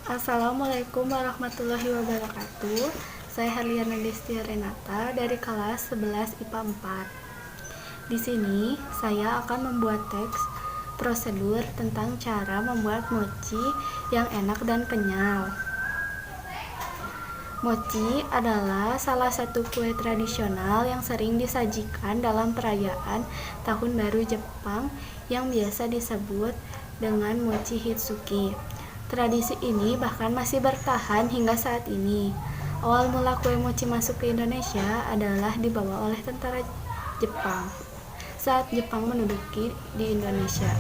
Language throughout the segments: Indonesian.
Assalamualaikum warahmatullahi wabarakatuh. Saya Herliana Destia Renata dari kelas 11 IPA 4. Di sini saya akan membuat teks prosedur tentang cara membuat mochi yang enak dan kenyal. Mochi adalah salah satu kue tradisional yang sering disajikan dalam perayaan Tahun Baru Jepang yang biasa disebut dengan Mochi Hitsuki. Tradisi ini bahkan masih bertahan hingga saat ini. Awal mula kue mochi masuk ke Indonesia adalah dibawa oleh tentara Jepang saat Jepang menduduki di Indonesia.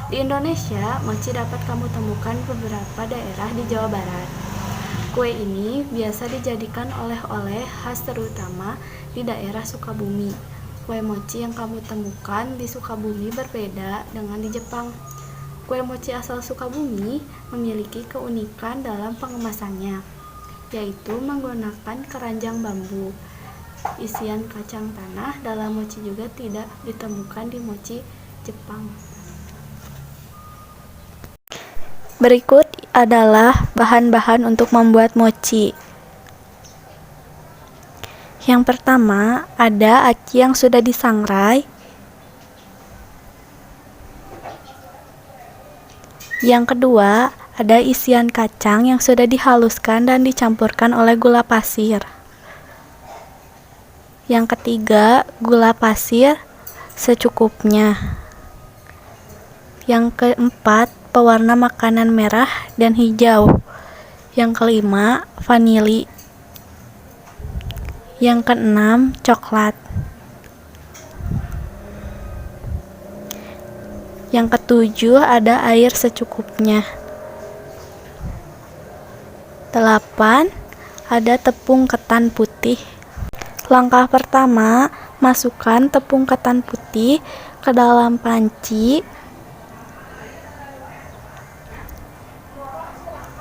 Di Indonesia, mochi dapat kamu temukan beberapa daerah di Jawa Barat. Kue ini biasa dijadikan oleh-oleh khas terutama di daerah Sukabumi. Kue mochi yang kamu temukan di Sukabumi berbeda dengan di Jepang. Kue mochi asal Sukabumi memiliki keunikan dalam pengemasannya, yaitu menggunakan keranjang bambu. Isian kacang tanah dalam mochi juga tidak ditemukan di mochi Jepang. Berikut adalah bahan-bahan untuk membuat mochi. Yang pertama, ada aci yang sudah disangrai. Yang kedua, ada isian kacang yang sudah dihaluskan dan dicampurkan oleh gula pasir. Yang ketiga, gula pasir secukupnya. Yang keempat, pewarna makanan merah dan hijau. Yang kelima, vanili. Yang keenam, coklat. Yang ketujuh, ada air secukupnya. 8. Ada tepung ketan putih. Langkah pertama, masukkan tepung ketan putih ke dalam panci.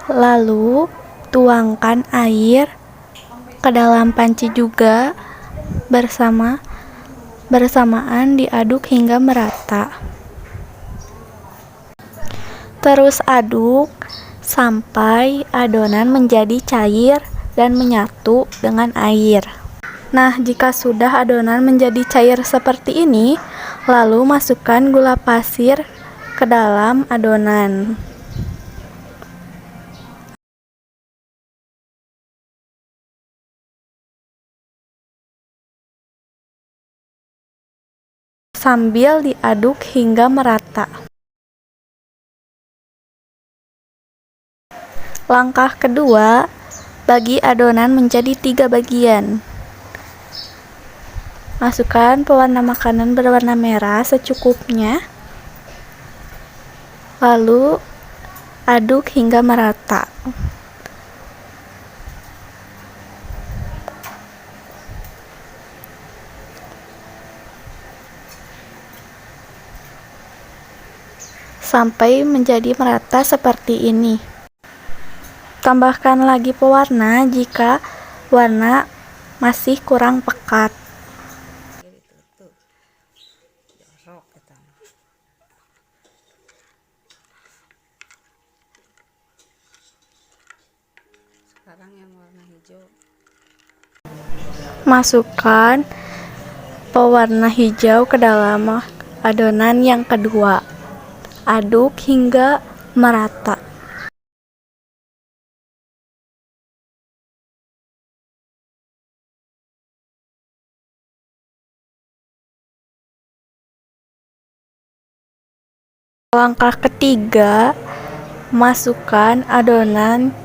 Lalu, tuangkan air ke dalam panci juga bersamaan diaduk hingga merata. Terus aduk sampai adonan menjadi cair dan menyatu dengan air. Nah, jika sudah adonan menjadi cair seperti ini, lalu masukkan gula pasir ke dalam adonan. Sambil diaduk hingga merata. Langkah kedua, bagi adonan menjadi 3 bagian. Masukkan pewarna makanan berwarna merah secukupnya. Lalu aduk hingga merata. Sampai menjadi merata seperti ini. Tambahkan lagi pewarna jika warna masih kurang pekat. Sekarang yang warna hijau. Masukkan pewarna hijau ke dalam adonan yang kedua. Aduk hingga merata. Langkah ketiga, masukkan adonan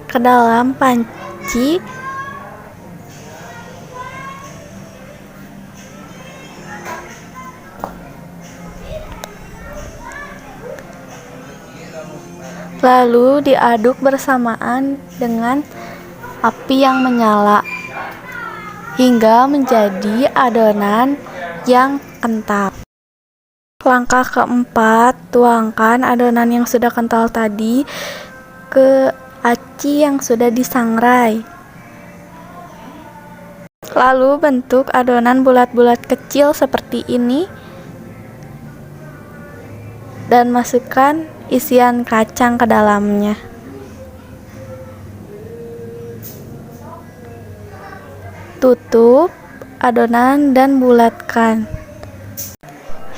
ke dalam panci. Lalu diaduk bersamaan dengan api yang menyala hingga menjadi adonan yang kental. Langkah keempat, tuangkan adonan yang sudah kental tadi ke aci yang sudah disangrai. Lalu bentuk adonan bulat-bulat kecil seperti ini dan masukkan isian kacang ke dalamnya. Tutup adonan dan bulatkan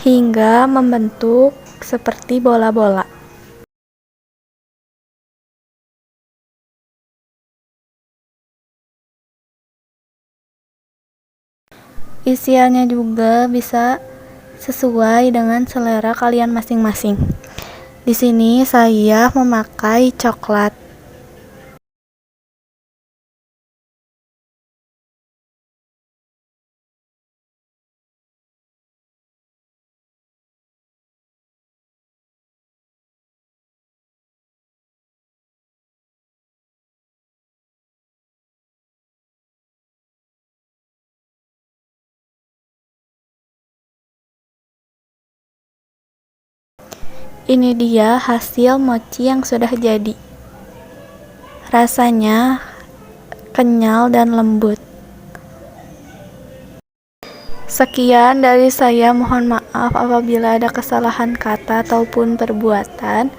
hingga membentuk seperti bola-bola. Isiannya juga bisa sesuai dengan selera kalian masing-masing. Di sini saya memakai coklat. Ini dia hasil mochi yang sudah jadi. Rasanya kenyal dan lembut. Sekian dari saya, mohon maaf apabila ada kesalahan kata ataupun perbuatan.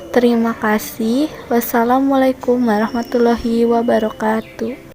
Terima kasih. Wassalamualaikum warahmatullahi wabarakatuh.